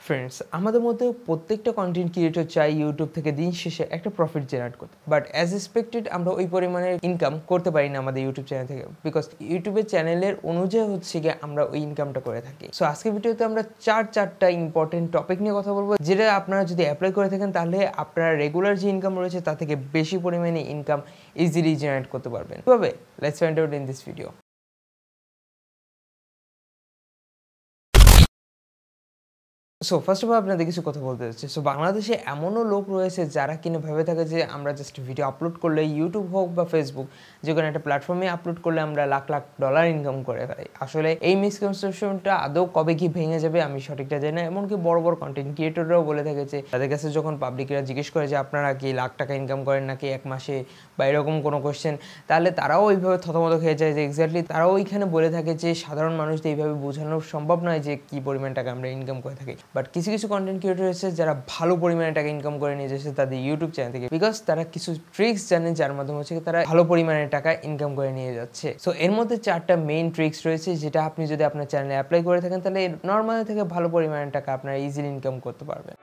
Friends, আমাদের মধ্যে প্রত্যেকটা কন্টেন্ট ক্রিয়েটর চাই ইউটিউব থেকে দিন শেষে একটা প্রফিট জেনারেট করতে, বাট অ্যাজ এক্সপেক্টেড আমরা ওই পরিমাণের ইনকাম করতে পারি না আমাদের ইউটিউব চ্যানেল থেকে, বিকজ ইউটিউবের চ্যানেলের অনুযায়ী হচ্ছে গিয়ে আমরা ওই ইনকামটা করে থাকি। সো আজকের ভিডিওতে আমরা চারটা ইম্পর্টেন্ট টপিক নিয়ে কথা বলবো, যেটা আপনারা যদি অ্যাপ্লাই করে থাকেন তাহলে আপনারা রেগুলার যে ইনকাম রয়েছে তার থেকে বেশি পরিমাণে ইনকাম ইজিলি জেনারেট করতে পারবেন। তবে let's find out in this video. So first of all আপনাদের কিছু কথা বলতে চাচ্ছি। সো বাংলাদেশে এমনও লোক রয়েছে যারা কিনা ভেবে থাকে যে আমরা জাস্ট ভিডিও আপলোড করলে ইউটিউব হোক বা ফেসবুক যে কোনো একটা প্ল্যাটফর্মে আপলোড করলে আমরা লাখ লাখ ডলার ইনকাম করে পাই। আসলে এই মিসকনসেপশনটা আদৌ কবে কি ভেঙে যাবে আমি সঠিকটা জানি না। এমনকি বড় বড় কন্টেন্ট ক্রিয়েটররাও বলে থাকে যে তাদের কাছে যখন পাবলিকরা জিজ্ঞেস করে যে আপনারা কি লাখ টাকা ইনকাম করেন নাকি এক মাসে বা এরকম কোনো কোয়েশ্চেন, তাহলে তারাও ওইভাবে থতমত খেয়ে যায় যে এক্স্যাক্টলি তারাও ওইখানে বলে থাকে যে সাধারণ মানুষদের এইভাবে বোঝানো সম্ভব নয় যে কী পরিমাণ টাকা আমরা ইনকাম করে থাকি। বাট কিছু কিছু কন্টেন্ট ক্রিয়েটর আছে যারা ভালো পরিমাণে টাকা ইনকাম করে নিয়ে যাচ্ছে তাদের ইউটিউব চ্যানেল থেকে, বিকজ তারা কিছু ট্রিক্স জানে যার মাধ্যমে হচ্ছে তারা ভালো পরিমাণে টাকা ইনকাম করে নিয়ে যাচ্ছে। সো এর মধ্যে চারটা মেইন ট্রিক্স রয়েছে যেটা আপনি যদি আপনার চ্যানেলে অ্যাপ্লাই করে থাকেন তাহলে নর্মাল থেকে ভালো পরিমাণে টাকা আপনারা ইজিলি ইনকাম করতে পারবেন।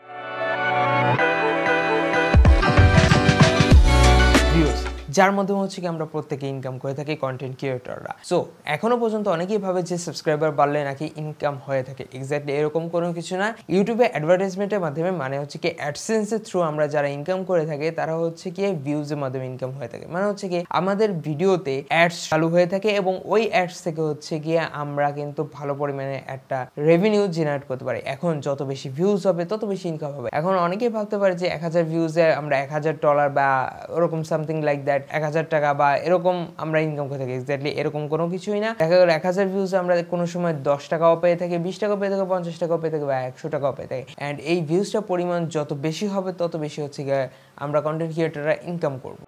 যার মাধ্যমে হচ্ছে কি আমরা প্রত্যেকে ইনকাম করে থাকি কন্টেন্ট ক্রিয়েটররা। সো এখনো পর্যন্ত অনেকেই ভাবে যে সাবস্ক্রাইবার বাড়লে নাকি ইনকাম হয়ে থাকে। এক্স্যাক্টলি এরকম কোনো কিছু না। ইউটিউবে অ্যাডভার্টাইজমেন্টের মাধ্যমে মানে হচ্ছে কি অ্যাডসেন্সের থ্রু আমরা যারা ইনকাম করে থাকি তারা হচ্ছে কি ভিউজের মাধ্যমে ইনকাম হয়ে থাকে। মানে হচ্ছে কি আমাদের ভিডিওতে অ্যাডস চালু হয়ে থাকে এবং ওই অ্যাডস থেকে হচ্ছে গিয়ে আমরা কিন্তু ভালো পরিমাণে একটা রেভিনিউ জেনারেট করতে পারি। এখন যত বেশি ভিউজ হবে তত বেশি ইনকাম হবে। এখন অনেকেই ভাবতে পারে যে 1000 ভিউজে আমরা $1000 বা ওরকম সামথিং লাইক দ্যাট 1000 টাকা বা এরকম আমরা ইনকাম করে থাকি। এক্স্যাক্টলি এরকম কোনো কিছুই না। দেখা গেল 1000 ভিউজ আমরা কোনো সময় 10 টাকাও পেয়ে থাকি, 20 টাকাও পেয়ে থাকি, 50 টাকাও পেয়ে থাকি বা 100 টাকাও পেয়ে থাকি। অ্যান্ড এই ভিউজটার পরিমাণ যত বেশি হবে তত বেশি হচ্ছে গিয়ে আমরা কন্টেন্ট ক্রিয়েটররা ইনকাম করব।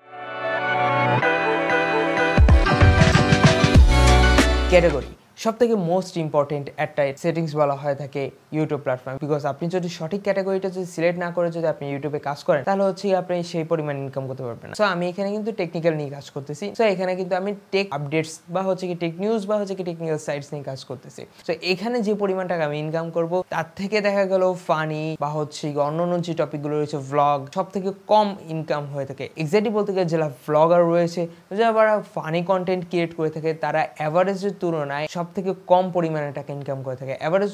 ক্যাটাগরি সবথেকে মোস্ট ইম্পর্টেন্ট একটা সেটিংস বলা হয়ে থাকে ইউটিউব প্ল্যাটফর্ম, বিকজ আপনি যদি সঠিক ক্যাটাগরিটা যদি সিলেক্ট না করে যদি আপনি ইউটিউবে কাজ করেন তাহলে হচ্ছে আপনি সেই পরিমাণ ইনকাম করতে পারবেন না। সো আমি এখানে কিন্তু টেকনিক্যাল নিয়ে কাজ করতেছি। সো এখানে কিন্তু আমি টেক আপডেটস বা হচ্ছে কি টেক নিউজ বা হচ্ছে কি টেকনিক্যাল সাইটস নিয়ে কাজ করতেছি। সো এখানে যে পরিমাণ টাকা আমি ইনকাম করব তার থেকে দেখা গেল ফানি বা হচ্ছে অন্য যে টপিকগুলো রয়েছে ভ্লগ সব থেকে কম ইনকাম হয়ে থাকে। এক্স্যাক্টলি বলতে গেলে যারা ভ্লগার রয়েছে যারা ফানি কন্টেন্ট ক্রিয়েট করে থাকে তারা অ্যাভারেজের তুলনায় সব থেকে কম পরিমাণে টাকা ইনকাম করে থাকে। অ্যাভারেজ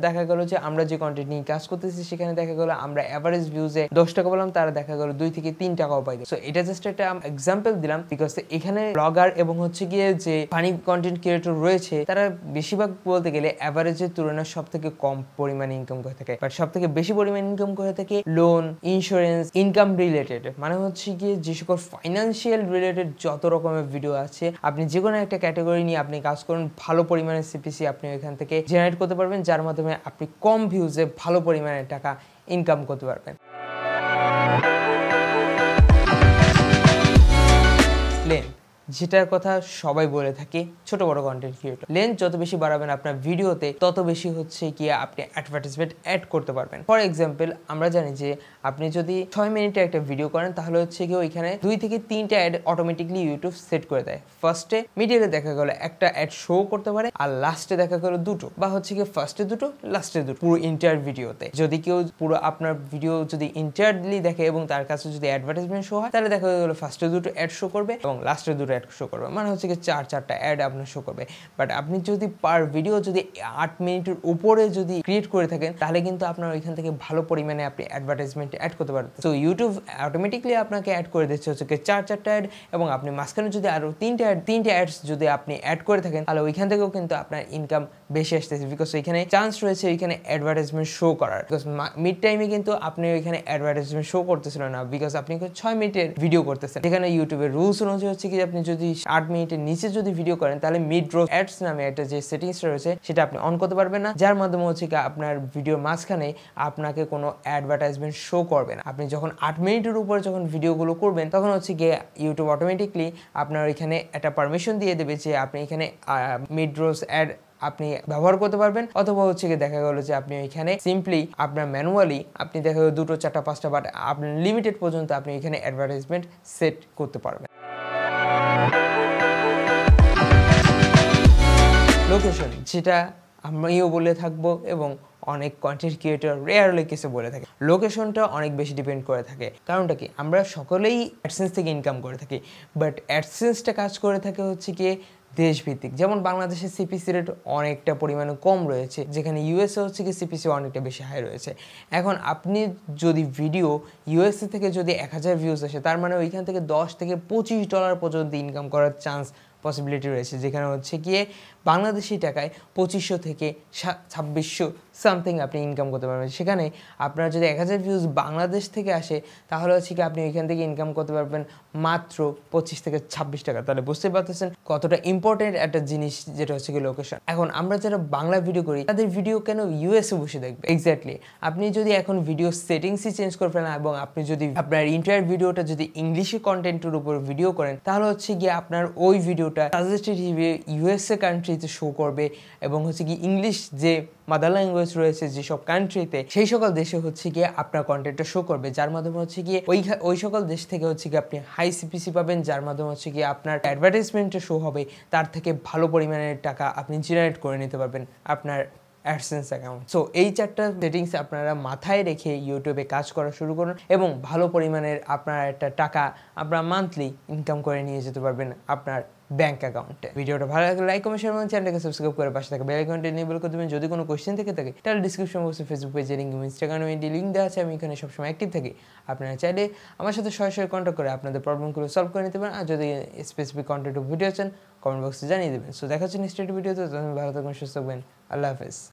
দেখা গেল যে আমরা যে কন্টেন্ট নিয়ে কাজ করতেছি সেখানে দেখা গেল আমরা অ্যাভারেজ ভিউজে 10 টাকা বললাম, তারা দেখা গেল 2 থেকে 3 টাকাও পাই। সো এটা জাস্ট একটা এক্সাম্পল দিলাম, বিকজ এখানে ব্লগার এবং হচ্ছে গিয়ে যে ফানি কন্টেন্ট ক্রিয়েটর রয়েছে তারা বেশিরভাগ বলতে গেলে অ্যাভারেজের তুলনায় সব থেকে কম পরিমাণে ইনকাম করে থাকে। বাট সব থেকে বেশি পরিমাণে ইনকাম করে থাকে লোন, ইন্স্যুরেন্স, ইনকাম রিলেটেড, মানে হচ্ছে গিয়ে যে সকল ফাইন্যান্সিয়াল রিলেটেড যত রকমের ভিডিও আছে আপনি যে কোনো একটা ক্যাটাগরি নিয়ে আপনি কাজ করুন, ভালো পরিমাণে সিপিসি আপনি এখান থেকে জেনারেট করতে পারবেন, যার মাধ্যমে আপনি কম ভিউজে ভালো পরিমাণে টাকা ইনকাম করতে পারবেন। লেন্থ, যেটার কথা সবাই বলে থাকে ছোট বড় কন্টেন্ট ক্রিয়েটর, লেন্থ যত বেশি বাড়াবেন আপনার ভিডিওতে তত বেশি হচ্ছে কি আপনি অ্যাডভার্টাইজমেন্ট অ্যাড করতে পারবেন। ফর এক্সাম্পল আমরা জানি যে আপনি যদি 6 মিনিটে একটা ভিডিও করেন তাহলে হচ্ছে কি ওইখানে 2 থেকে 3টা অ্যাড অটোমেটিকলি ইউটিউব সেট করে দেয়। ফার্স্টে মিডিলে দেখা গেল একটা অ্যাড শো করতে পারে আর লাস্টে দেখা গেল দুটো, বা হচ্ছে কি ফার্স্টে দুটো লাস্টে দুটো পুরো ইন্টার ভিডিওতে। যদি কেউ পুরো আপনার ভিডিও যদি ইন্টারলি দেখে এবং তার কাছে যদি অ্যাডভার্টাইজমেন্ট শো হয় তাহলে দেখা গেল ফার্স্টে দুটো অ্যাড শো করবে এবং লাস্টে দুটো অ্যাড শো করবে, মানে হচ্ছে কি চারটা অ্যাড আপনার শো করবে। বাট আপনি যদি পার ভিডিও যদি 8 মিনিটের উপরে যদি ক্রিয়েট করে থাকেন তাহলে কিন্তু আপনার ওইখান থেকে ভালো পরিমাণে আপনি অ্যাডভার্টাইজমেন্ট অ্যাড করতে পারবেন। তো ইউটিউব অটোমেটিকলি আপনাকে অ্যাড করে দিচ্ছে হচ্ছে কি চারটা অ্যাড, এবং আপনি মাঝখানে যদি আরো তিনটে অ্যাডস যদি আপনি অ্যাড করে থাকেন তাহলে ওইখান থেকেও কিন্তু আপনার ইনকাম বেশি আসতেছে, বিকজ ওইখানে চান্স রয়েছে ওইখানে অ্যাডভার্টাইজমেন্ট শো করার। বিকজ মিড টাইমে কিন্তু আপনি ওইখানে অ্যাডভার্টাইজমেন্ট শো করতেছিলেন না, বিকজ আপনি 6 মিনিটের ভিডিও করতেছেন। এখানে ইউটিউবের রুলস অনুযায়ী হচ্ছে কি আপনি যদি 8 মিনিটের নিচে যদি ভিডিও করেন তাহলে মিড রোল অ্যাডস নামে একটা যে সেটিংসটা রয়েছে সেটা আপনি অন করতে পারবেন না, যার মাধ্যমে হচ্ছে কি আপনার ভিডিওর মাঝখানে আপনাকে কোনো অ্যাডভার্টাইজমেন্ট শো করবে না। আপনি যখন 8 মিনিটের উপরে যখন ভিডিওগুলো করবেন তখন হচ্ছে গিয়ে ইউটিউব অটোমেটিকলি আপনার এখানে একটা পারমিশন দিয়ে দেবে যে আপনি এখানে মিড রোলস অ্যাড আপনি ব্যবহার করতে পারবেন, অথবা হচ্ছে কি দেখা গেল যে আপনি এখানে সিম্পলি আপনার ম্যানুয়ালি আপনি দেখা গেল 2, 4, 5টা বাট আপনার লিমিটেড পর্যন্ত আপনি এখানে অ্যাডভার্টাইজমেন্ট সেট করতে পারবেন। লোকেশন, যেটা আমিও বলে থাকবো এবং অনেক কন্টেন্ট ক্রিয়েটর রেয়ারলি কেসে বলে থাকে। লোকেশনটা অনেক বেশি ডিপেন্ড করে থাকে। কারণটা কি, আমরা সকলেই অ্যাডসেন্স থেকে ইনকাম করে থাকি, বাট অ্যাডসেন্সটা কাজ করে থাকে হচ্ছে কি দেশভিত্তিক। যেমন বাংলাদেশের সিপিসি রেট অনেকটা পরিমাণে কম রয়েছে, যেখানে ইউএসএ হচ্ছে কি সিপিসি অনেকটা বেশি হাই রয়েছে। এখন আপনি যদি ভিডিও ইউএসএ থেকে যদি 1000 ভিউজ আসে, তার মানে ওইখান থেকে $10 থেকে $25 পর্যন্ত ইনকাম করার চান্স পসিবিলিটি রয়েছে, যেখানে হচ্ছে গিয়ে বাংলাদেশি টাকায় 2500 থেকে 2600 সামথিং আপনি ইনকাম করতে পারবেন। সেখানে আপনার যদি 1000 ভিউজ বাংলাদেশ থেকে আসে, তাহলে হচ্ছে কি আপনি ওইখান থেকে ইনকাম করতে পারবেন মাত্র 25 থেকে 26 টাকা। তাহলে বুঝতে পারতেছেন কতটা ইম্পর্টেন্ট একটা জিনিস, যেটা হচ্ছে কি লোকেশন। এখন আমরা যারা বাংলা ভিডিও করি, তাদের ভিডিও কেন ইউএসএ বসে দেখবে? এক্স্যাক্টলি, আপনি যদি এখন ভিডিও সেটিংসই চেঞ্জ করে ফেলেন এবং আপনি যদি আপনার ইন্টার ভিডিওটা যদি ইংলিশে কন্টেন্টের উপর ভিডিও করেন, তাহলে হচ্ছে গিয়ে আপনার ওই ভিডিওটা সাজেস্টেড হিসেবে ইউএসএ কান্ট্রিতে শো করবে এবং হচ্ছে কি ইংলিশ যে মাদার ল্যাঙ্গুয়েজ রয়েছে যেসব কান্ট্রিতে, সেই সকল দেশে হচ্ছে গিয়ে আপনার কন্টেন্টটা শো করবে, যার মাধ্যমে হচ্ছে গিয়ে ওই সকল দেশ থেকে হচ্ছে গিয়ে আপনি হাই সিপিসি পাবেন, যার মাধ্যমে হচ্ছে গিয়ে আপনার অ্যাডভার্টাইজমেন্টে শো হবে, তার থেকে ভালো পরিমাণের টাকা আপনি জেনারেট করে নিতে পারবেন আপনার অ্যাডসেন্স অ্যাকাউন্ট। সো এই 4টা সেটিংস আপনারা মাথায় রেখে ইউটিউবে কাজ করা শুরু করুন এবং ভালো পরিমাণের আপনার একটা টাকা আপনার মান্থলি ইনকাম করে নিয়ে যেতে পারবেন আপনার ব্যাংক অ্যাকাউন্টে। ভিডিওটা ভালো লাগলে লাইক কমেন্ট শেয়ার এবং চ্যানেলটাকে সাবস্ক্রাইব করে পাশে থাকা বেল আইকনটা এনেবল করে দেবেন। যদি কোনো কোয়েশ্চেন থেকে থাকে তাহলে ডিসক্রিপশন বক্সে ফেসবুক পেজে লিঙ্ক, ইনস্টাগ্রামে লিঙ্ক দেওয়া আছে, আমি এখানে সবসময় অ্যাক্টিভ থাকি। আপনারা চাইলে আমার সাথে সরাসরি কন্ট্যাক্ট করে আপনাদের প্রবলেমগুলো সলভ করে নিতে পারেন। আর যদি স্পেসিফিক কন্টেন্ট ভিডিও চান, কমেন্ট বক্সে জানিয়ে দেবেন। সো দেখা হচ্ছে নেক্সট ভিডিওতে। ভালো থাকবেন, সুস্থ থাকবেন। আল্লাহ হাফেজ।